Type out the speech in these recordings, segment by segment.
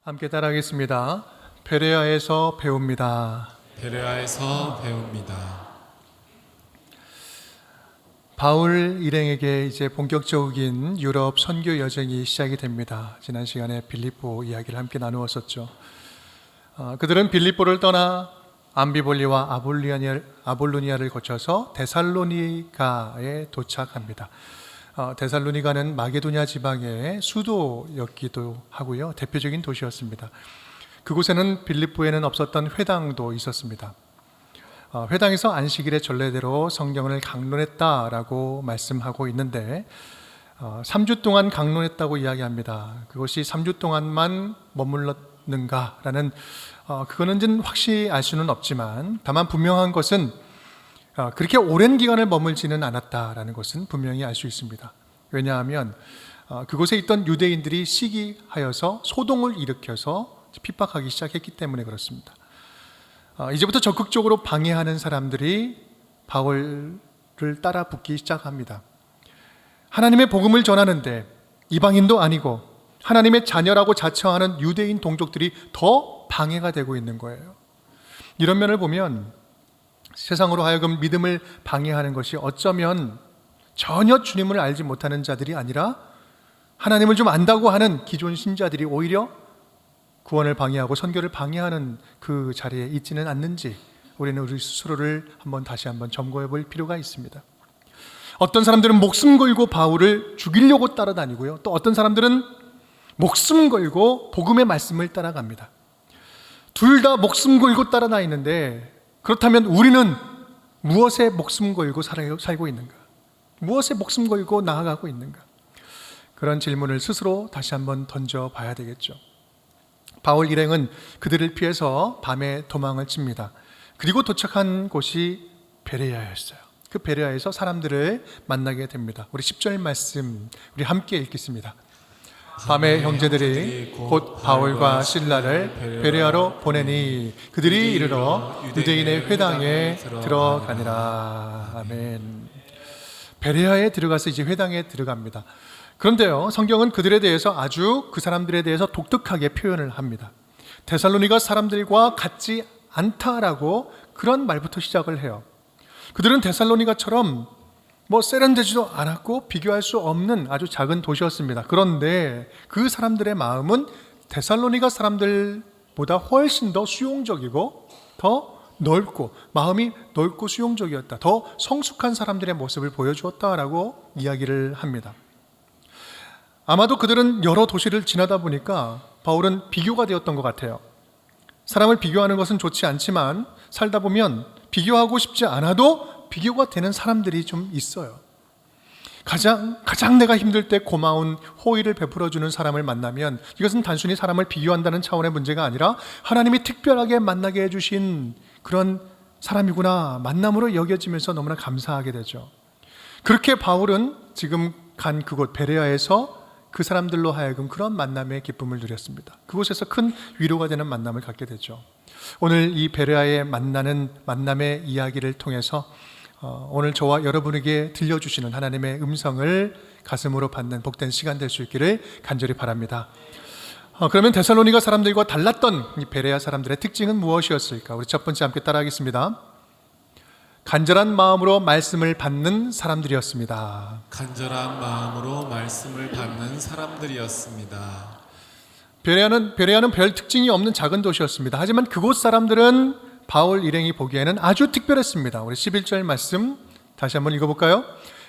함께 따라하겠습니다. 베레아에서 배웁니다. 베레아에서 배웁니다. 바울 일행에게 이제 본격적인 유럽 선교 여정이 시작이 됩니다. 지난 시간에 빌립보 이야기를 함께 나누었었죠. 그들은 빌립보를 떠나 암비볼리와 아볼로니아를 거쳐서 데살로니가에 도착합니다. 데살로니가는 마게도냐 지방의 수도였기도 하고요. 대표적인 도시였습니다. 그곳에는 빌립보에는 없었던 회당도 있었습니다. 회당에서 안식일의 전례대로 성경을 강론했다라고 말씀하고 있는데 3주 동안 강론했다고 이야기합니다. 그것이 3주 동안만 머물렀는가라는 그거는 확실히 알 수는 없지만 다만 분명한 것은 그렇게 오랜 기간을 머물지는 않았다라는 것은 분명히 알 수 있습니다. 왜냐하면 그곳에 있던 유대인들이 시기하여서 소동을 일으켜서 핍박하기 시작했기 때문에 그렇습니다. 이제부터 적극적으로 방해하는 사람들이 바울을 따라 붙기 시작합니다. 하나님의 복음을 전하는데 이방인도 아니고 하나님의 자녀라고 자처하는 유대인 동족들이 더 방해가 되고 있는 거예요. 이런 면을 보면 세상으로 하여금 믿음을 방해하는 것이 어쩌면 전혀 주님을 알지 못하는 자들이 아니라 하나님을 좀 안다고 하는 기존 신자들이 오히려 구원을 방해하고 선교를 방해하는 그 자리에 있지는 않는지 우리는 우리 스스로를 다시 한번 점검해 볼 필요가 있습니다. 어떤 사람들은 목숨 걸고 바울을 죽이려고 따라다니고요. 또 어떤 사람들은 목숨 걸고 복음의 말씀을 따라갑니다. 둘 다 목숨 걸고 따라다니는데 그렇다면 우리는 무엇에 목숨 걸고 살고 있는가? 무엇에 목숨 걸고 나아가고 있는가? 그런 질문을 스스로 다시 한번 던져봐야 되겠죠. 바울 일행은 그들을 피해서 밤에 도망을 칩니다. 그리고 도착한 곳이 베레아였어요. 그 베레아에서 사람들을 만나게 됩니다. 우리 10절 말씀 우리 함께 읽겠습니다. 밤에 형제들이 곧 바울과 실라를 베레아로 보내니 그들이 이르러 유대인의 회당에 들어가니라. 아멘. 베레아에 들어가서 이제 회당에 들어갑니다. 그런데요, 성경은 그들에 대해서 아주 그 사람들에 대해서 독특하게 표현을 합니다. 데살로니가 사람들과 같지 않다라고 그런 말부터 시작을 해요. 그들은 데살로니가처럼 세련되지도 않았고 비교할 수 없는 아주 작은 도시였습니다. 그런데 그 사람들의 마음은 데살로니가 사람들보다 훨씬 더 수용적이고 더 넓고 마음이 넓고 수용적이었다. 더 성숙한 사람들의 모습을 보여주었다라고 이야기를 합니다. 아마도 그들은 여러 도시를 지나다 보니까 바울은 비교가 되었던 것 같아요. 사람을 비교하는 것은 좋지 않지만 살다 보면 비교하고 싶지 않아도 비교가 되는 사람들이 좀 있어요. 가장 내가 힘들 때 고마운 호의를 베풀어주는 사람을 만나면 이것은 단순히 사람을 비교한다는 차원의 문제가 아니라 하나님이 특별하게 만나게 해주신 그런 사람이구나 만남으로 여겨지면서 너무나 감사하게 되죠. 그렇게 바울은 지금 간 그곳 베레아에서 그 사람들로 하여금 그런 만남의 기쁨을 누렸습니다. 그곳에서 큰 위로가 되는 만남을 갖게 되죠. 오늘 이 베레아에 만나는 만남의 이야기를 통해서 오늘 저와 여러분에게 들려주시는 하나님의 음성을 가슴으로 받는 복된 시간 될 수 있기를 간절히 바랍니다. 그러면 데살로니가 사람들과 달랐던 이 베레아 사람들의 특징은 무엇이었을까? 우리 첫 번째 함께 따라하겠습니다. 간절한 마음으로 말씀을 받는 사람들이었습니다. 간절한 마음으로 말씀을 받는 사람들이었습니다. 베레아는 별 특징이 없는 작은 도시였습니다. 하지만 그곳 사람들은 바울 일행이 보기에는 아주 특별했습니다. 우리 11절 말씀 다시 한번 읽어볼까요?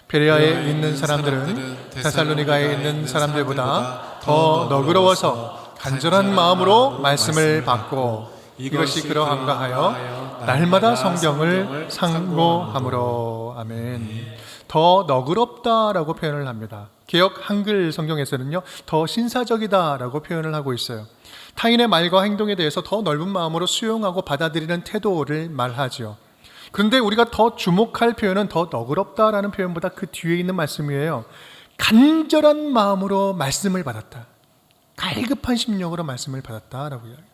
베레아에 있는 사람들은 데살로니가에 있는 사람들보다 더 너그러워서 간절한 마음으로 말씀을 받고 이것이 그러한가 하여 날마다 성경을 상고함으로. 아멘. 더 너그럽다라고 표현을 합니다. 개역 한글 성경에서는요, 더 신사적이다라고 표현을 하고 있어요. 타인의 말과 행동에 대해서 더 넓은 마음으로 수용하고 받아들이는 태도를 말하죠. 그런데 우리가 더 주목할 표현은 더 너그럽다라는 표현보다 그 뒤에 있는 말씀이에요. 간절한 마음으로 말씀을 받았다. 갈급한 심령으로 말씀을 받았다라고 이야기해요.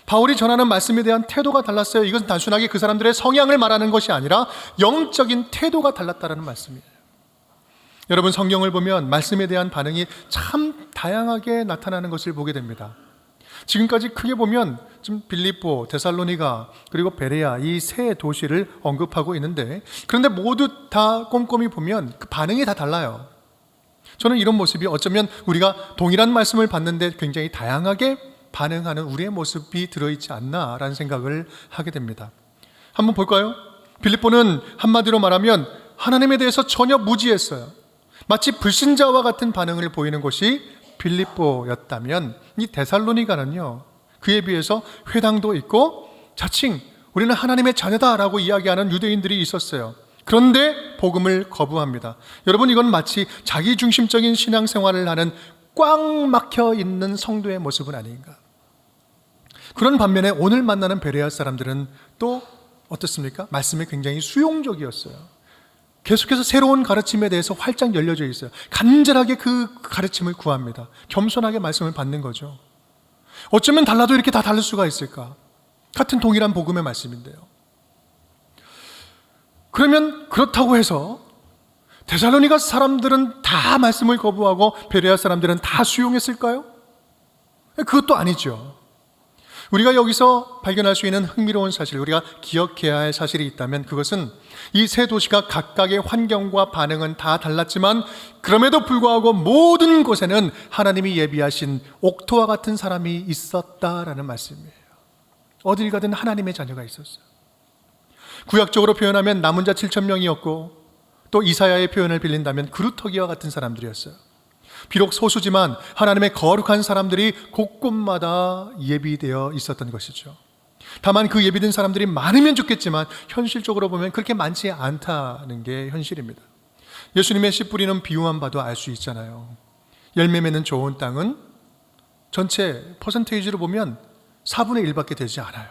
바울이 전하는 말씀에 대한 태도가 달랐어요. 이것은 단순하게 그 사람들의 성향을 말하는 것이 아니라 영적인 태도가 달랐다라는 말씀이에요. 여러분, 성경을 보면 말씀에 대한 반응이 참 다양하게 나타나는 것을 보게 됩니다. 지금까지 크게 보면 지금 빌립보, 데살로니가 그리고 베레아 이 세 도시를 언급하고 있는데, 그런데 모두 다 꼼꼼히 보면 그 반응이 다 달라요. 저는 이런 모습이 어쩌면 우리가 동일한 말씀을 받는데 굉장히 다양하게 반응하는 우리의 모습이 들어있지 않나라는 생각을 하게 됩니다. 한번 볼까요? 빌립보는 한마디로 말하면 하나님에 대해서 전혀 무지했어요. 마치 불신자와 같은 반응을 보이는 곳이 빌립보였다면, 이 데살로니가는요, 그에 비해서 회당도 있고 자칭 우리는 하나님의 자녀다라고 이야기하는 유대인들이 있었어요. 그런데 복음을 거부합니다. 여러분, 이건 마치 자기중심적인 신앙생활을 하는 꽉 막혀 있는 성도의 모습은 아닌가. 그런 반면에 오늘 만나는 베레아 사람들은 또 어떻습니까? 말씀이 굉장히 수용적이었어요. 계속해서 새로운 가르침에 대해서 활짝 열려져 있어요. 간절하게 그 가르침을 구합니다. 겸손하게 말씀을 받는 거죠. 어쩌면 달라도 이렇게 다 다를 수가 있을까? 같은 동일한 복음의 말씀인데요. 그러면 그렇다고 해서 데살로니가 사람들은 다 말씀을 거부하고 베레아 사람들은 다 수용했을까요? 그것도 아니죠. 우리가 여기서 발견할 수 있는 흥미로운 사실, 우리가 기억해야 할 사실이 있다면 그것은 이 세 도시가 각각의 환경과 반응은 다 달랐지만 그럼에도 불구하고 모든 곳에는 하나님이 예비하신 옥토와 같은 사람이 있었다라는 말씀이에요. 어딜 가든 하나님의 자녀가 있었어요. 구약적으로 표현하면 남은 자 7,000명이었고 또 이사야의 표현을 빌린다면 그루터기와 같은 사람들이었어요. 비록 소수지만 하나님의 거룩한 사람들이 곳곳마다 예비되어 있었던 것이죠. 다만 그 예비된 사람들이 많으면 좋겠지만 현실적으로 보면 그렇게 많지 않다는 게 현실입니다. 예수님의 씨 뿌리는 비유만 봐도 알 수 있잖아요. 열매 맺는 좋은 땅은 전체 퍼센테이지로 보면 4분의 1밖에 되지 않아요.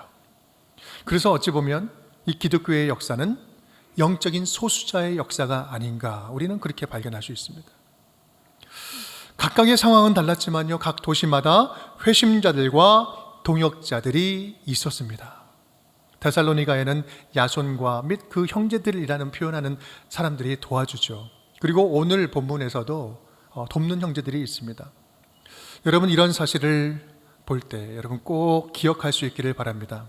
그래서 어찌 보면 이 기독교의 역사는 영적인 소수자의 역사가 아닌가, 우리는 그렇게 발견할 수 있습니다. 각각의 상황은 달랐지만요, 각 도시마다 회심자들과 동역자들이 있었습니다. 데살로니가에는 야손과 및 그 형제들이라는 표현하는 사람들이 도와주죠. 그리고 오늘 본문에서도 돕는 형제들이 있습니다. 여러분, 이런 사실을 볼 때 여러분 꼭 기억할 수 있기를 바랍니다.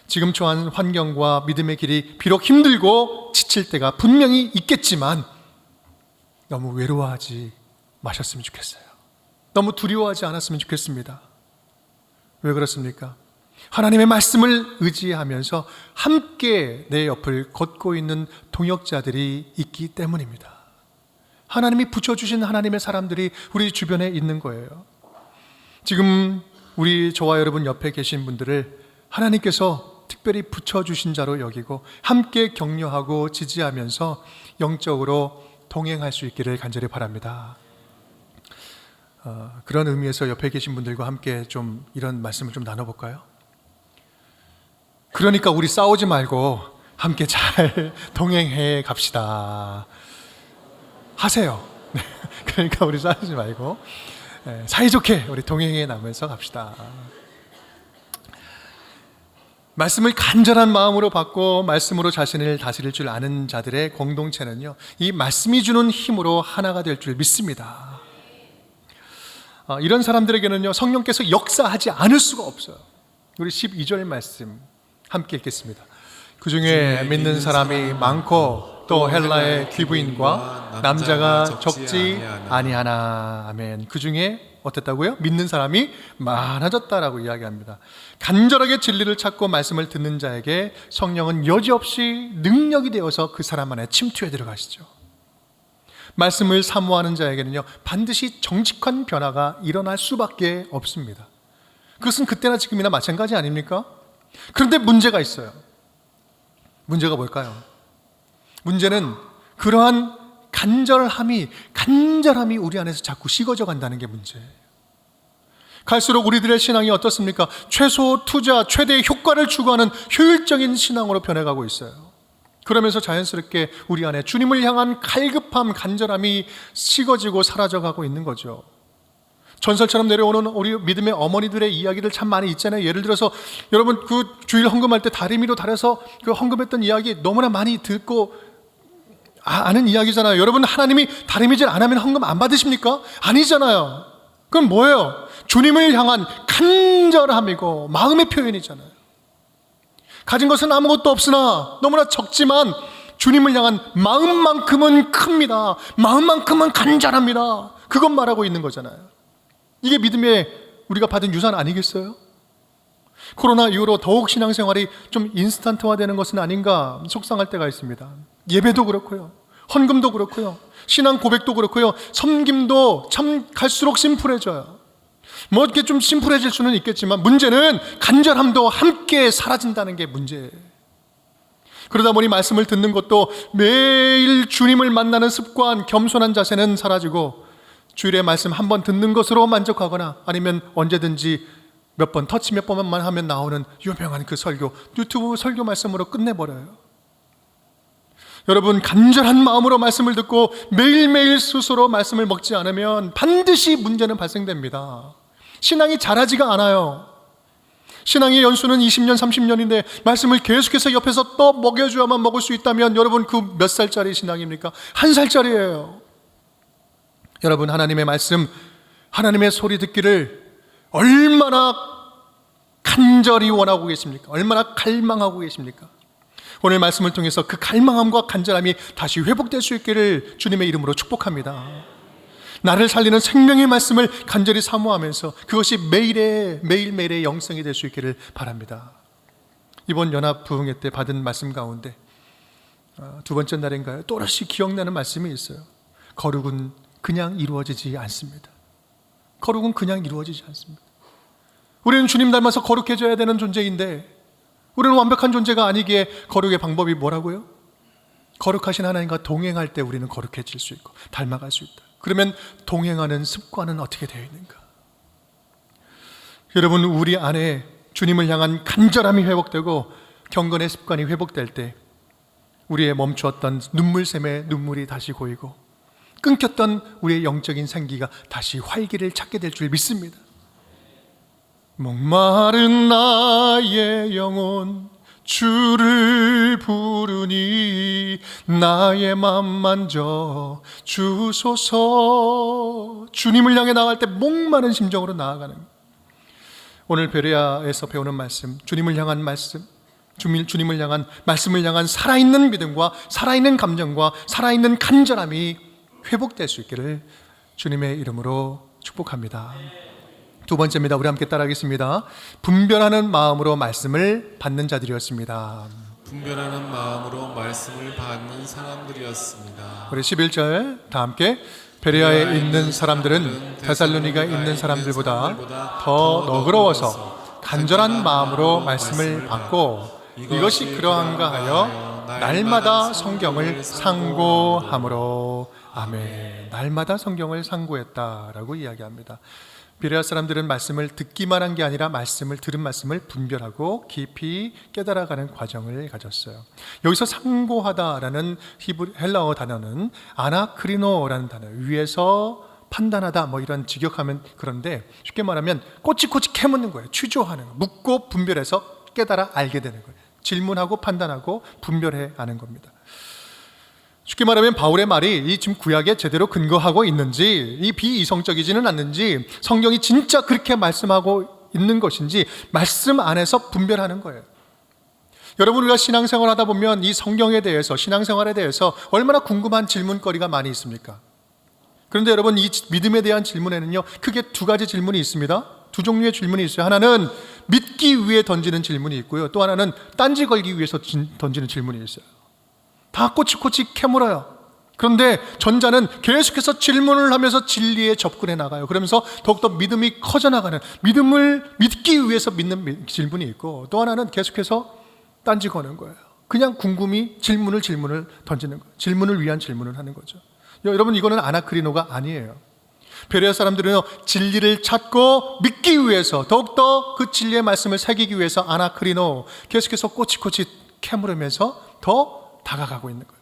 지금 처한 환경과 믿음의 길이 비록 힘들고 지칠 때가 분명히 있겠지만 너무 외로워하지 마셨으면 좋겠어요. 너무 두려워하지 않았으면 좋겠습니다. 왜 그렇습니까? 하나님의 말씀을 의지하면서 함께 내 옆을 걷고 있는 동역자들이 있기 때문입니다. 하나님이 붙여주신 하나님의 사람들이 우리 주변에 있는 거예요. 지금 저와 여러분 옆에 계신 분들을 하나님께서 특별히 붙여주신 자로 여기고 함께 격려하고 지지하면서 영적으로 동행할 수 있기를 간절히 바랍니다. 그런 의미에서 옆에 계신 분들과 함께 좀 이런 말씀을 좀 나눠볼까요? 그러니까 우리 싸우지 말고 함께 잘 동행해 갑시다 하세요. 그러니까 우리 싸우지 말고 사이좋게 우리 동행해 나면서 갑시다. 말씀을 간절한 마음으로 받고 말씀으로 자신을 다스릴 줄 아는 자들의 공동체는요, 이 말씀이 주는 힘으로 하나가 될 줄 믿습니다. 이런 사람들에게는요, 성령께서 역사하지 않을 수가 없어요. 우리 12절 말씀 함께 읽겠습니다. 그 중에 믿는 사람이 많고 또 헬라의 귀부인과 남자가 적지 아니하나. 아멘. 그 중에 어땠다고요? 믿는 사람이 많아졌다라고 이야기합니다. 간절하게 진리를 찾고 말씀을 듣는 자에게 성령은 여지없이 능력이 되어서 그 사람 안에 침투해 들어가시죠. 말씀을 사모하는 자에게는요, 반드시 정직한 변화가 일어날 수밖에 없습니다. 그것은 그때나 지금이나 마찬가지 아닙니까? 그런데 문제가 있어요. 문제가 뭘까요? 문제는 그러한 간절함이 우리 안에서 자꾸 식어져 간다는 게 문제예요. 갈수록 우리들의 신앙이 어떻습니까? 최소 투자, 최대의 효과를 추구하는 효율적인 신앙으로 변해가고 있어요. 그러면서 자연스럽게 우리 안에 주님을 향한 갈급함, 간절함이 식어지고 사라져가고 있는 거죠. 전설처럼 내려오는 우리 믿음의 어머니들의 이야기들 참 많이 있잖아요. 예를 들어서 여러분 그 주일 헌금할 때 다리미로 달아서 그 헌금했던 이야기 너무나 많이 듣고 아는 이야기잖아요. 여러분, 하나님이 다리미질 안 하면 헌금 안 받으십니까? 아니잖아요. 그건 뭐예요? 주님을 향한 간절함이고 마음의 표현이잖아요. 가진 것은 아무것도 없으나 너무나 적지만 주님을 향한 마음만큼은 큽니다. 마음만큼은 간절합니다. 그것 말하고 있는 거잖아요. 이게 믿음의 우리가 받은 유산 아니겠어요? 코로나 이후로 더욱 신앙생활이 좀 인스턴트화되는 것은 아닌가 속상할 때가 있습니다. 예배도 그렇고요, 헌금도 그렇고요, 신앙 고백도 그렇고요, 섬김도 참 갈수록 심플해져요. 뭐 이렇게 좀 심플해질 수는 있겠지만 문제는 간절함도 함께 사라진다는 게 문제예요. 그러다 보니 말씀을 듣는 것도 매일 주님을 만나는 습관, 겸손한 자세는 사라지고 주일에 말씀 한 번 듣는 것으로 만족하거나 아니면 언제든지 몇 번 터치 몇 번만 하면 나오는 유명한 그 설교, 유튜브 설교 말씀으로 끝내버려요. 여러분, 간절한 마음으로 말씀을 듣고 매일매일 스스로 말씀을 먹지 않으면 반드시 문제는 발생됩니다. 신앙이 자라지가 않아요. 신앙의 연수는 20년, 30년인데 말씀을 계속해서 옆에서 또 먹여줘야만 먹을 수 있다면 여러분 그 몇 살짜리 신앙입니까? 1살짜리예요. 여러분, 하나님의 말씀, 하나님의 소리 듣기를 얼마나 간절히 원하고 계십니까? 얼마나 갈망하고 계십니까? 오늘 말씀을 통해서 그 갈망함과 간절함이 다시 회복될 수 있기를 주님의 이름으로 축복합니다. 나를 살리는 생명의 말씀을 간절히 사모하면서 그것이 매일매일의 영성이 될 수 있기를 바랍니다. 이번 연합 부흥회 때 받은 말씀 가운데 두 번째 날인가요? 또다시 기억나는 말씀이 있어요. 거룩은 그냥 이루어지지 않습니다. 거룩은 그냥 이루어지지 않습니다. 우리는 주님 닮아서 거룩해져야 되는 존재인데 우리는 완벽한 존재가 아니기에 거룩의 방법이 뭐라고요? 거룩하신 하나님과 동행할 때 우리는 거룩해질 수 있고 닮아갈 수 있다. 그러면 동행하는 습관은 어떻게 되어 있는가? 여러분, 우리 안에 주님을 향한 간절함이 회복되고 경건의 습관이 회복될 때 우리의 멈추었던 눈물샘의 눈물이 다시 고이고 끊겼던 우리의 영적인 생기가 다시 활기를 찾게 될 줄 믿습니다. 목마른 나의 영혼 주를 부르니 나의 맘 만져 주소서. 주님을 향해 나아갈 때 목마른 심정으로 나아가는, 오늘 베레아에서 배우는 말씀, 주님을 향한 말씀, 주님을 향한 말씀을 향한 살아있는 믿음과 살아있는 감정과 살아있는 간절함이 회복될 수 있기를 주님의 이름으로 축복합니다. 두 번째입니다. 우리 함께 따라하겠습니다. 분별하는 마음으로 말씀을 받는 자들이었습니다. 분별하는 마음으로 말씀을 받는 사람들이었습니다. 우리 11절 다 함께. 베레아에 있는 사람들은 데살로니가에 있는 사람들보다 더 너그러워서 간절한 마음으로 말씀을 받고 이것이 그러한가 하여 날마다 성경을 상고함으로. 아멘. 날마다 성경을 상고했다라고 이야기합니다. 베레아 사람들은 말씀을 듣기만 한 게 아니라 말씀을 들은 말씀을 분별하고 깊이 깨달아가는 과정을 가졌어요. 여기서 상고하다라는 헬라어 단어는 아나크리노라는 단어, 위에서 판단하다 뭐 이런 직역하면 그런데 쉽게 말하면 꼬치꼬치 캐묻는 거예요. 추조하는 거, 묻고 분별해서 깨달아 알게 되는 거예요. 질문하고 판단하고 분별해 아는 겁니다. 쉽게 말하면 바울의 말이 이 지금 구약에 제대로 근거하고 있는지, 이 비이성적이지는 않는지, 성경이 진짜 그렇게 말씀하고 있는 것인지 말씀 안에서 분별하는 거예요. 여러분, 우리가 신앙생활 하다 보면 이 성경에 대해서, 신앙생활에 대해서 얼마나 궁금한 질문거리가 많이 있습니까? 그런데 여러분, 이 믿음에 대한 질문에는요 크게 두 가지 질문이 있습니다. 두 종류의 질문이 있어요. 하나는 믿기 위해 던지는 질문이 있고요, 또 하나는 딴지 걸기 위해서 던지는 질문이 있어요. 다 꼬치꼬치 캐물어요. 그런데 전자는 계속해서 질문을 하면서 진리에 접근해 나가요. 그러면서 더욱더 믿음이 커져나가는, 믿음을 믿기 위해서 믿는 질문이 있고, 또 하나는 계속해서 딴지 거는 거예요. 그냥 궁금히 질문을 던지는 거예요. 질문을 위한 질문을 하는 거죠. 여러분, 이거는 아나크리노가 아니에요. 베레아 사람들은 진리를 찾고 믿기 위해서, 더욱더 그 진리의 말씀을 새기기 위해서 아나크리노, 계속해서 꼬치꼬치 캐물으면서 더 다가가고 있는 거예요.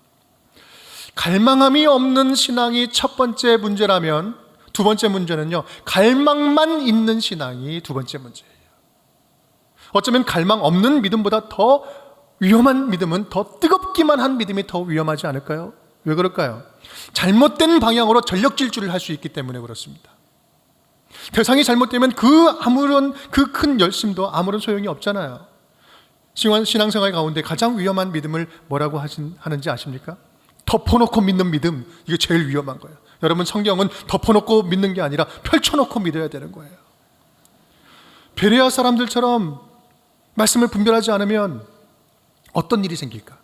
갈망함이 없는 신앙이 첫 번째 문제라면, 두 번째 문제는요 갈망만 있는 신앙이 두 번째 문제예요. 어쩌면 갈망 없는 믿음보다 더 위험한 믿음은, 더 뜨겁기만 한 믿음이 더 위험하지 않을까요? 왜 그럴까요? 잘못된 방향으로 전력 질주를 할 수 있기 때문에 그렇습니다. 대상이 잘못되면 그 큰 열심도 아무런 소용이 없잖아요. 신앙생활 가운데 가장 위험한 믿음을 뭐라고 하는지 아십니까? 덮어놓고 믿는 믿음, 이게 제일 위험한 거예요. 여러분, 성경은 덮어놓고 믿는 게 아니라 펼쳐놓고 믿어야 되는 거예요. 베레아 사람들처럼 말씀을 분별하지 않으면 어떤 일이 생길까?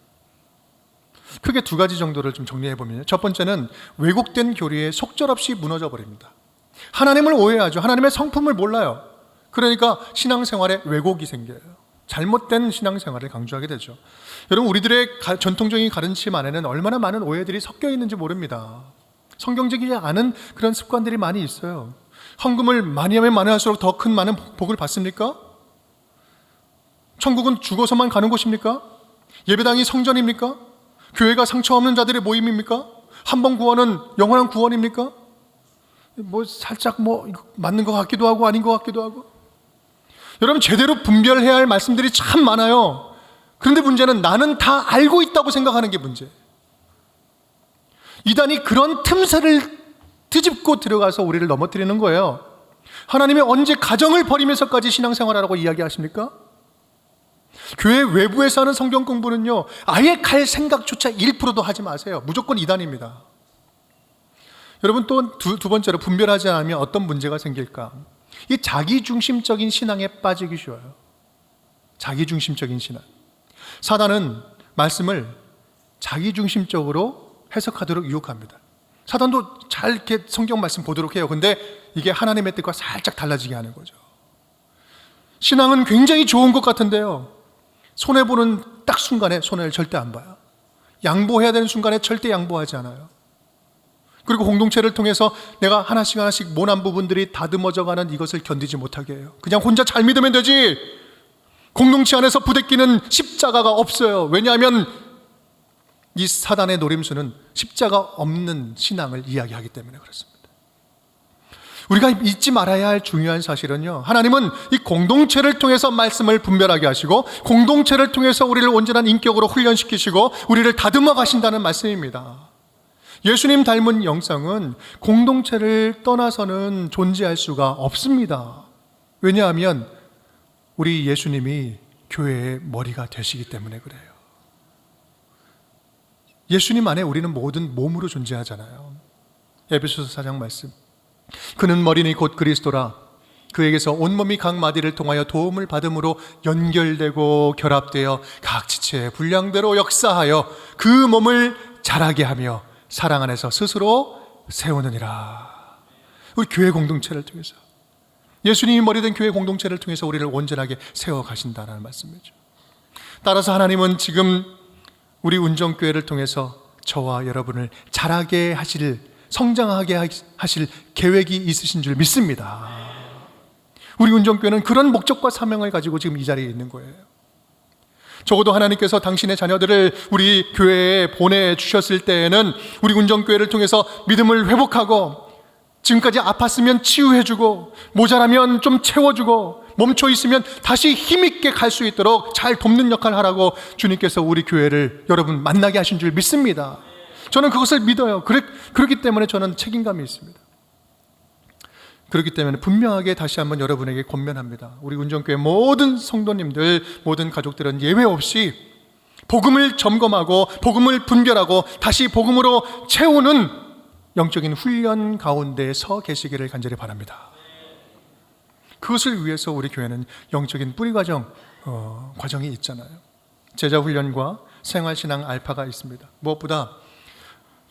크게 두 가지 정도를 좀 정리해 보면, 첫 번째는 왜곡된 교리에 속절없이 무너져 버립니다. 하나님을 오해하죠. 하나님의 성품을 몰라요. 그러니까 신앙생활에 왜곡이 생겨요. 잘못된 신앙생활을 강조하게 되죠. 여러분, 우리들의 전통적인 가르침 안에는 얼마나 많은 오해들이 섞여 있는지 모릅니다. 성경적이지 않은 그런 습관들이 많이 있어요. 헌금을 많이 하면 많이 할수록 더 큰 많은 복을 받습니까? 천국은 죽어서만 가는 곳입니까? 예배당이 성전입니까? 교회가 상처 없는 자들의 모임입니까? 한 번 구원은 영원한 구원입니까? 살짝 맞는 것 같기도 하고 아닌 것 같기도 하고. 여러분, 제대로 분별해야 할 말씀들이 참 많아요. 그런데 문제는 나는 다 알고 있다고 생각하는 게 문제예요. 이단이 그런 틈새를 뒤집고 들어가서 우리를 넘어뜨리는 거예요. 하나님이 언제 가정을 버리면서까지 신앙생활하라고 이야기하십니까? 교회 외부에서 하는 성경 공부는요, 아예 갈 생각조차 1%도 하지 마세요. 무조건 이단입니다. 여러분, 또 두 번째로 분별하지 않으면 어떤 문제가 생길까? 이 자기중심적인 신앙에 빠지기 쉬워요. 자기중심적인 신앙. 사단은 말씀을 자기중심적으로 해석하도록 유혹합니다. 사단도 잘 이렇게 성경 말씀 보도록 해요. 근데 이게 하나님의 뜻과 살짝 달라지게 하는 거죠. 신앙은 굉장히 좋은 것 같은데요, 손해보는 딱 순간에 손해를 절대 안 봐요. 양보해야 되는 순간에 절대 양보하지 않아요. 그리고 공동체를 통해서 내가 하나씩 모난 부분들이 다듬어져가는 이것을 견디지 못하게 해요. 그냥 혼자 잘 믿으면 되지, 공동체 안에서 부대끼는 십자가가 없어요. 왜냐하면 이 사단의 노림수는 십자가 없는 신앙을 이야기하기 때문에 그렇습니다. 우리가 잊지 말아야 할 중요한 사실은요, 하나님은 이 공동체를 통해서 말씀을 분별하게 하시고 공동체를 통해서 우리를 온전한 인격으로 훈련시키시고 우리를 다듬어 가신다는 말씀입니다. 예수님 닮은 영성은 공동체를 떠나서는 존재할 수가 없습니다. 왜냐하면 우리 예수님이 교회의 머리가 되시기 때문에 그래요. 예수님 안에 우리는 모든 몸으로 존재하잖아요. 에베소서 4장 말씀, 그는 머리니 곧 그리스도라. 그에게서 온몸이 각 마디를 통하여 도움을 받음으로 연결되고 결합되어 각 지체의 분량대로 역사하여 그 몸을 자라게 하며 사랑 안에서 스스로 세우느니라. 우리 교회 공동체를 통해서, 예수님이 머리된 교회 공동체를 통해서 우리를 온전하게 세워가신다는 말씀이죠. 따라서 하나님은 지금 우리 운정교회를 통해서 저와 여러분을 자라게 하실, 성장하게 하실 계획이 있으신 줄 믿습니다. 우리 운정교회는 그런 목적과 사명을 가지고 지금 이 자리에 있는 거예요. 적어도 하나님께서 당신의 자녀들을 우리 교회에 보내주셨을 때에는 우리 운정교회를 통해서 믿음을 회복하고, 지금까지 아팠으면 치유해주고, 모자라면 좀 채워주고, 멈춰 있으면 다시 힘있게 갈 수 있도록 잘 돕는 역할을 하라고 주님께서 우리 교회를 여러분 만나게 하신 줄 믿습니다. 저는 그것을 믿어요. 그렇기 때문에 저는 책임감이 있습니다. 그렇기 때문에 분명하게 다시 한번 여러분에게 권면합니다. 우리 운정교회 모든 성도님들, 모든 가족들은 예외 없이 복음을 점검하고 복음을 분별하고 다시 복음으로 채우는 영적인 훈련 가운데 서 계시기를 간절히 바랍니다. 그것을 위해서 우리 교회는 영적인 뿌리 과정이 있잖아요. 제자 훈련과 생활신앙 알파가 있습니다. 무엇보다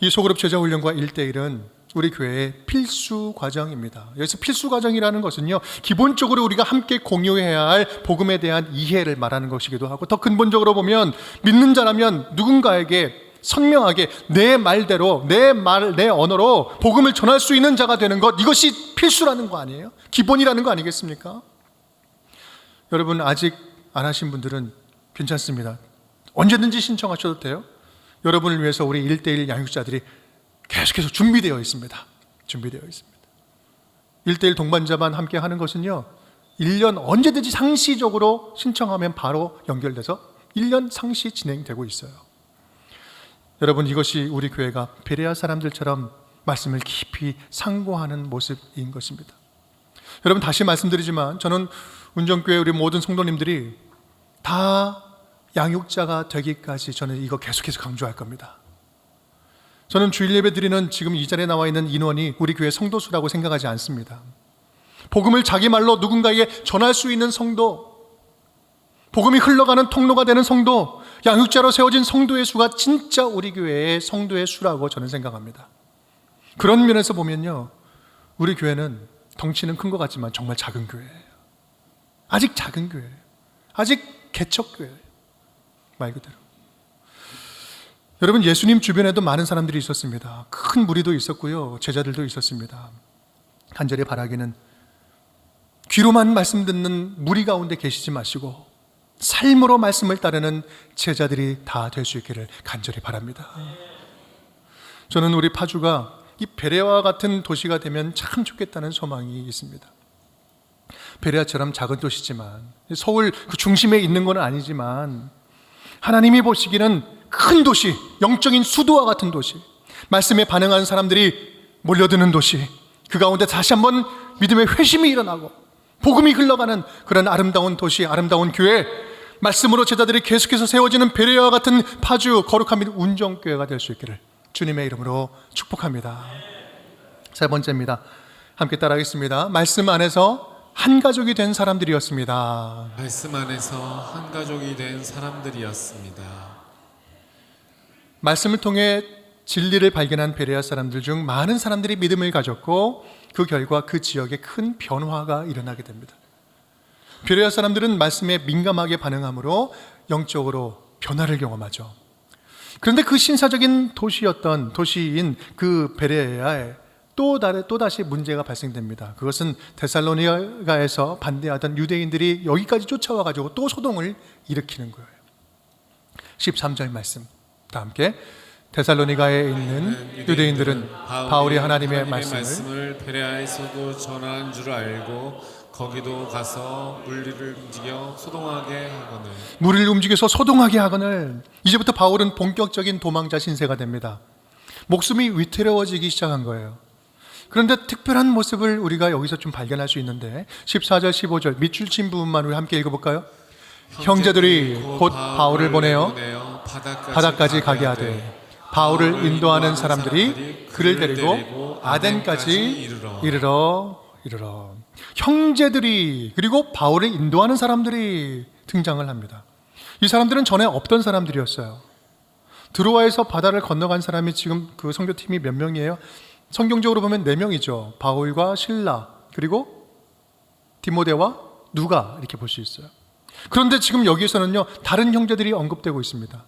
이 소그룹 제자 훈련과 1:1은 우리 교회의 필수 과정입니다. 여기서 필수 과정이라는 것은요, 기본적으로 우리가 함께 공유해야 할 복음에 대한 이해를 말하는 것이기도 하고, 더 근본적으로 보면 믿는 자라면 누군가에게 선명하게 내 말대로, 내 언어로 복음을 전할 수 있는 자가 되는 것, 이것이 필수라는 거 아니에요? 기본이라는 거 아니겠습니까? 여러분, 아직 안 하신 분들은 괜찮습니다. 언제든지 신청하셔도 돼요. 여러분을 위해서 우리 1:1 양육자들이 계속해서 준비되어 있습니다. 1:1 동반자만 함께 하는 것은요, 1년 언제든지 상시적으로 신청하면 바로 연결돼서 1년 상시 진행되고 있어요. 여러분, 이것이 우리 교회가 베레아 사람들처럼 말씀을 깊이 상고하는 모습인 것입니다. 여러분, 다시 말씀드리지만 저는 운정교회 우리 모든 성도님들이 다 양육자가 되기까지 저는 이거 계속해서 강조할 겁니다. 저는 주일 예배 드리는 지금 이 자리에 나와 있는 인원이 우리 교회 성도수라고 생각하지 않습니다. 복음을 자기 말로 누군가에게 전할 수 있는 성도, 복음이 흘러가는 통로가 되는 성도, 양육자로 세워진 성도의 수가 진짜 우리 교회의 성도의 수라고 저는 생각합니다. 그런 면에서 보면요, 우리 교회는 덩치는 큰 것 같지만 정말 작은 교회예요. 아직 작은 교회예요. 아직 개척교회예요. 말 그대로. 여러분, 예수님 주변에도 많은 사람들이 있었습니다. 큰 무리도 있었고요, 제자들도 있었습니다. 간절히 바라기는 귀로만 말씀 듣는 무리 가운데 계시지 마시고 삶으로 말씀을 따르는 제자들이 다 될 수 있기를 간절히 바랍니다. 저는 우리 파주가 이 베레아와 같은 도시가 되면 참 좋겠다는 소망이 있습니다. 베레아처럼 작은 도시지만, 서울 그 중심에 있는 건 아니지만 하나님이 보시기는 큰 도시, 영적인 수도와 같은 도시, 말씀에 반응하는 사람들이 몰려드는 도시, 그 가운데 다시 한번 믿음의 회심이 일어나고 복음이 흘러가는 그런 아름다운 도시, 아름다운 교회, 말씀으로 제자들이 계속해서 세워지는 베레아와 같은 파주 거룩한 및 운정교회가 될 수 있기를 주님의 이름으로 축복합니다. 세 번째입니다. 함께 따라하겠습니다. 말씀 안에서 한 가족이 된 사람들이었습니다. 말씀 안에서 한 가족이 된 사람들이었습니다. 말씀을 통해 진리를 발견한 베레아 사람들 중 많은 사람들이 믿음을 가졌고 그 결과 그 지역에 큰 변화가 일어나게 됩니다. 베레아 사람들은 말씀에 민감하게 반응함으로 영적으로 변화를 경험하죠. 그런데 그 신사적인 도시인 그 베레아에 또다시 문제가 발생됩니다. 그것은 데살로니가에서 반대하던 유대인들이 여기까지 쫓아와가지고 또 소동을 일으키는 거예요. 13절 말씀 다 함께. 데살로니가에 있는 유대인들은 바울이 하나님의 말씀을 베레아에서도 전한 줄 알고 거기도 가서 무리를 움직여서 소동하게 하거늘. 이제부터 바울은 본격적인 도망자 신세가 됩니다. 목숨이 위태로워지기 시작한 거예요. 그런데 특별한 모습을 우리가 여기서 좀 발견할 수 있는데 14절 15절 밑줄 친 부분만 우리 함께 읽어볼까요? 형제들이 곧 바울을 보내어 바다까지 가게 하되 바울을 인도하는 사람들이 그를 데리고 아덴까지 이르러. 형제들이, 그리고 바울을 인도하는 사람들이 등장을 합니다. 이 사람들은 전에 없던 사람들이었어요. 드로아에서 바다를 건너간 사람이 지금 그 선교팀이 몇 명이에요? 성경적으로 보면 4명이죠. 바울과 실라, 그리고 디모데와 누가, 이렇게 볼 수 있어요. 그런데 지금 여기에서는요, 다른 형제들이 언급되고 있습니다.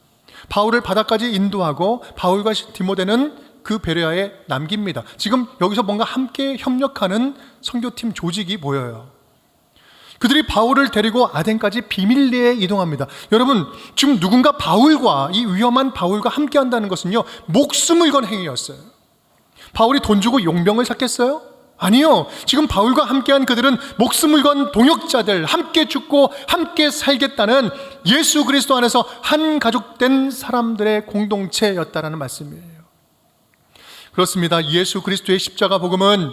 바울을 바다까지 인도하고 바울과 디모데는 그 베레아에 남깁니다. 지금 여기서 뭔가 함께 협력하는 선교팀 조직이 보여요. 그들이 바울을 데리고 아덴까지 비밀리에 이동합니다. 여러분, 지금 누군가 이 위험한 바울과 함께 한다는 것은요, 목숨을 건 행위였어요. 바울이 돈 주고 용병을 샀겠어요? 아니요. 지금 바울과 함께한 그들은 목숨을 건 동역자들, 함께 죽고 함께 살겠다는 예수 그리스도 안에서 한 가족된 사람들의 공동체였다라는 말씀이에요. 그렇습니다. 예수 그리스도의 십자가 복음은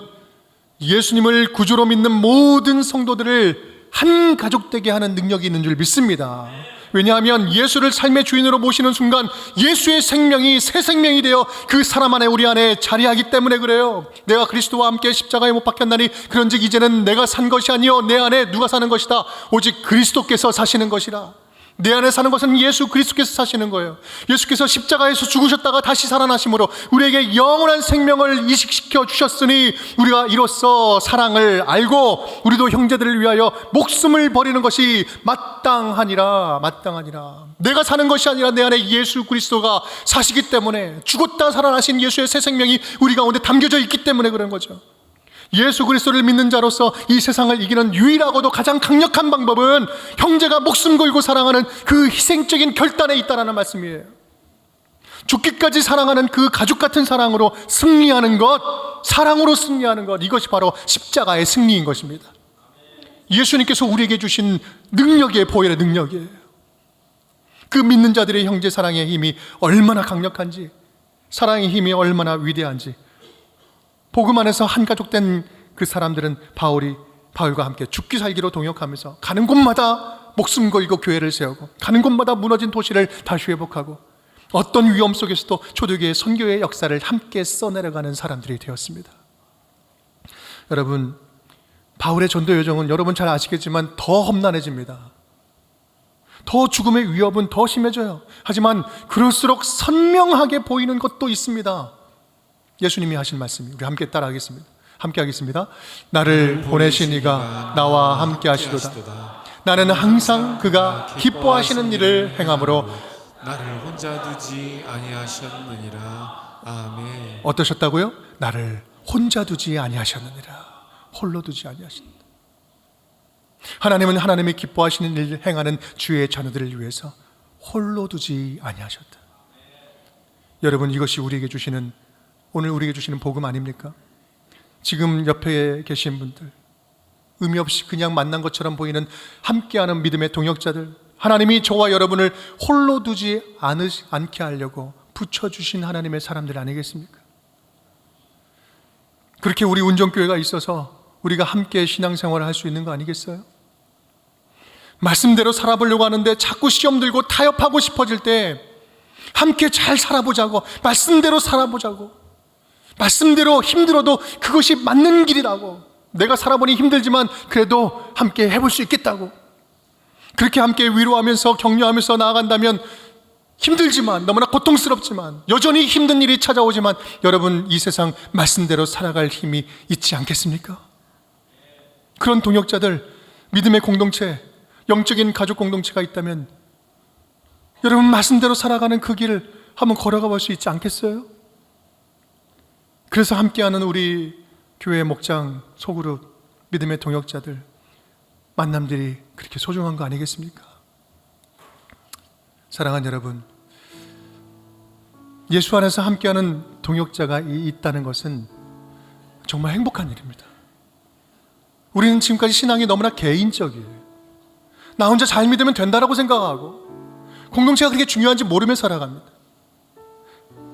예수님을 구주로 믿는 모든 성도들을 한 가족 되게 하는 능력이 있는 줄 믿습니다. 왜냐하면 예수를 삶의 주인으로 모시는 순간 예수의 생명이 새 생명이 되어 그 사람 안에, 우리 안에 자리하기 때문에 그래요. 내가 그리스도와 함께 십자가에 못 박혔나니 그런즉 이제는 내가 산 것이 아니요 내 안에 누가 사는 것이다. 오직 그리스도께서 사시는 것이라. 내 안에 사는 것은 예수 그리스도께서 사시는 거예요. 예수께서 십자가에서 죽으셨다가 다시 살아나심으로 우리에게 영원한 생명을 이식시켜 주셨으니 우리가 이로써 사랑을 알고 우리도 형제들을 위하여 목숨을 버리는 것이 마땅하니라. 내가 사는 것이 아니라 내 안에 예수 그리스도가 사시기 때문에, 죽었다 살아나신 예수의 새 생명이 우리 가운데 담겨져 있기 때문에 그런 거죠. 예수 그리스도를 믿는 자로서 이 세상을 이기는 유일하고도 가장 강력한 방법은 형제가 목숨 걸고 사랑하는 그 희생적인 결단에 있다는 말씀이에요. 죽기까지 사랑하는 그 가족 같은 사랑으로 승리하는 것, 사랑으로 승리하는 것, 이것이 바로 십자가의 승리인 것입니다. 예수님께서 우리에게 주신 능력의 보혈의 능력이에요. 그 믿는 자들의 형제 사랑의 힘이 얼마나 강력한지, 사랑의 힘이 얼마나 위대한지, 복음 안에서 한 가족 된 그 사람들은 바울이 바울과 함께 죽기 살기로 동역하면서 가는 곳마다 목숨 걸고 교회를 세우고 가는 곳마다 무너진 도시를 다시 회복하고 어떤 위험 속에서도 초대교회 선교의 역사를 함께 써내려가는 사람들이 되었습니다. 여러분, 바울의 전도 여정은 여러분 잘 아시겠지만 더 험난해집니다. 더 죽음의 위협은 더 심해져요. 하지만 그럴수록 선명하게 보이는 것도 있습니다. 예수님이 하신 말씀이 우리 함께 따라하겠습니다. 함께 하겠습니다. 나를 보내신 이가 나와 함께 하시도다. 나는 항상 그가 기뻐하시는 일을 행함으로 나를 혼자 두지 아니하셨느니라. 아멘. 어떠셨다고요? 나를 혼자 두지 아니하셨느니라. 홀로 두지 아니하신다. 하나님은 하나님이 기뻐하시는 일을 행하는 주의 자녀들을 위해서 홀로 두지 아니하셨다. 여러분, 이것이 우리에게 주시는, 오늘 우리에게 주시는 복음 아닙니까? 지금 옆에 계신 분들, 의미 없이 그냥 만난 것처럼 보이는 함께하는 믿음의 동역자들, 하나님이 저와 여러분을 홀로 두지 않게 하려고 붙여주신 하나님의 사람들 아니겠습니까? 그렇게 우리 운정교회가 있어서 우리가 함께 신앙생활을 할 수 있는 거 아니겠어요? 말씀대로 살아보려고 하는데 자꾸 시험 들고 타협하고 싶어질 때 함께 잘 살아보자고, 말씀대로 살아보자고, 말씀대로 힘들어도 그것이 맞는 길이라고, 내가 살아보니 힘들지만 그래도 함께 해볼 수 있겠다고, 그렇게 함께 위로하면서 격려하면서 나아간다면 힘들지만, 너무나 고통스럽지만, 여전히 힘든 일이 찾아오지만 여러분, 이 세상 말씀대로 살아갈 힘이 있지 않겠습니까? 그런 동역자들, 믿음의 공동체, 영적인 가족 공동체가 있다면 여러분, 말씀대로 살아가는 그 길을 한번 걸어가 볼 수 있지 않겠어요? 그래서 함께하는 우리 교회 목장, 소그룹, 믿음의 동역자들 만남들이 그렇게 소중한 거 아니겠습니까? 사랑하는 여러분, 예수 안에서 함께하는 동역자가 있다는 것은 정말 행복한 일입니다. 우리는 지금까지 신앙이 너무나 개인적이에요. 나 혼자 잘 믿으면 된다라고 생각하고 공동체가 그렇게 중요한지 모르며 살아갑니다.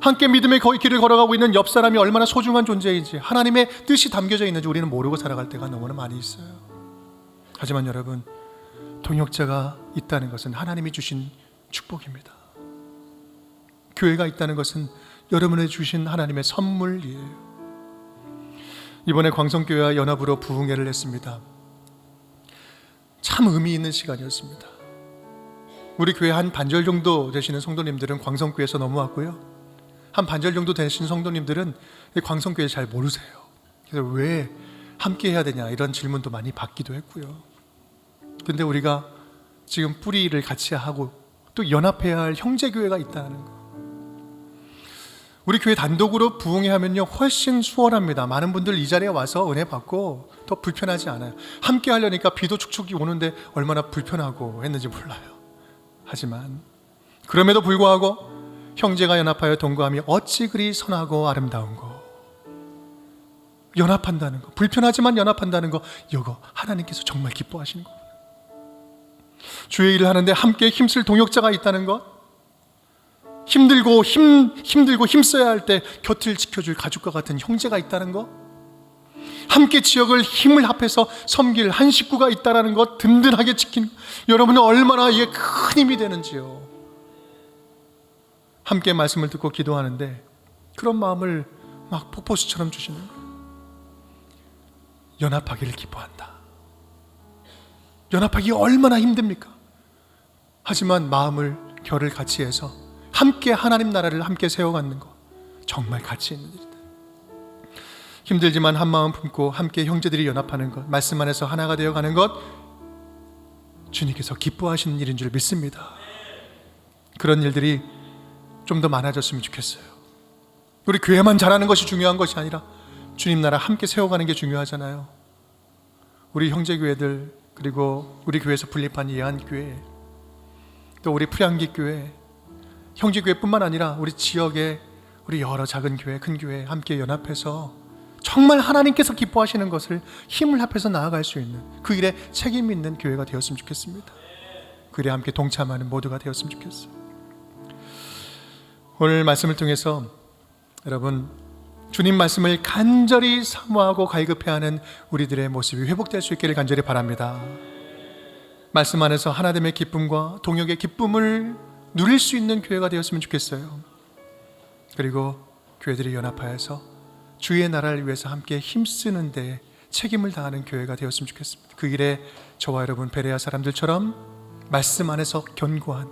함께 믿음의 길을 걸어가고 있는 옆 사람이 얼마나 소중한 존재인지, 하나님의 뜻이 담겨져 있는지 우리는 모르고 살아갈 때가 너무나 많이 있어요. 하지만 여러분, 동역자가 있다는 것은 하나님이 주신 축복입니다. 교회가 있다는 것은 여러분의 주신 하나님의 선물이에요. 이번에 광성교회와 연합으로 부흥회를 했습니다. 참 의미 있는 시간이었습니다. 우리 교회 한 반절 정도 되시는 성도님들은 광성교회에서 넘어왔고요, 한 반절 정도 되시는 성도님들은 광성교회 잘 모르세요. 그래서 왜 함께 해야 되냐 이런 질문도 많이 받기도 했고요. 근데 우리가 지금 뿌리를 같이 하고 또 연합해야 할 형제교회가 있다는 거, 우리 교회 단독으로 부흥회 하면요 훨씬 수월합니다. 많은 분들 이 자리에 와서 은혜 받고 더 불편하지 않아요. 함께 하려니까 비도 축축이 오는데 얼마나 불편하고 했는지 몰라요. 하지만 그럼에도 불구하고 형제가 연합하여 동거함이 어찌 그리 선하고 아름다운고, 연합한다는 거, 불편하지만 연합한다는 거, 이거 하나님께서 정말 기뻐하시는 겁니다. 주의 일을 하는데 함께 힘쓸 동역자가 있다는 것, 힘들고 힘써야 할 때 곁을 지켜줄 가족과 같은 형제가 있다는 것, 함께 지역을 힘을 합해서 섬길 한 식구가 있다는 것, 든든하게 지키는, 여러분은 얼마나 이게 큰 힘이 되는지요. 함께 말씀을 듣고 기도하는데 그런 마음을 막 폭포수처럼 주시는 거예요. 연합하기를 기뻐한다. 연합하기 얼마나 힘듭니까? 하지만 마음을 결을 같이 해서 함께 하나님 나라를 함께 세워가는 것, 정말 가치 있는 일이다. 힘들지만 한 마음 품고 함께 형제들이 연합하는 것, 말씀 안에서 하나가 되어가는 것, 주님께서 기뻐하시는 일인 줄 믿습니다. 그런 일들이 좀 더 많아졌으면 좋겠어요. 우리 교회만 잘하는 것이 중요한 것이 아니라 주님 나라 함께 세워가는 게 중요하잖아요. 우리 형제교회들, 그리고 우리 교회에서 분립한 예한교회, 또 우리 프량기교회, 형제교회뿐만 아니라 우리 지역의 우리 여러 작은 교회, 큰 교회 함께 연합해서 정말 하나님께서 기뻐하시는 것을 힘을 합해서 나아갈 수 있는 그 일에 책임 있는 교회가 되었으면 좋겠습니다. 그 일에 함께 동참하는 모두가 되었으면 좋겠어요. 오늘 말씀을 통해서 여러분, 주님 말씀을 간절히 사모하고 갈급해하는 우리들의 모습이 회복될 수 있기를 간절히 바랍니다. 말씀 안에서 하나님의 기쁨과 동역의 기쁨을 누릴 수 있는 교회가 되었으면 좋겠어요. 그리고 교회들이 연합하여서 주의 나라를 위해서 함께 힘쓰는 데 책임을 다하는 교회가 되었으면 좋겠습니다. 그 일에 저와 여러분 베레아 사람들처럼 말씀 안에서 견고한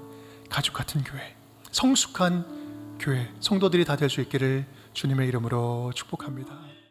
가족 같은 교회, 성숙한 교회, 성도들이 다 될 수 있기를 주님의 이름으로 축복합니다.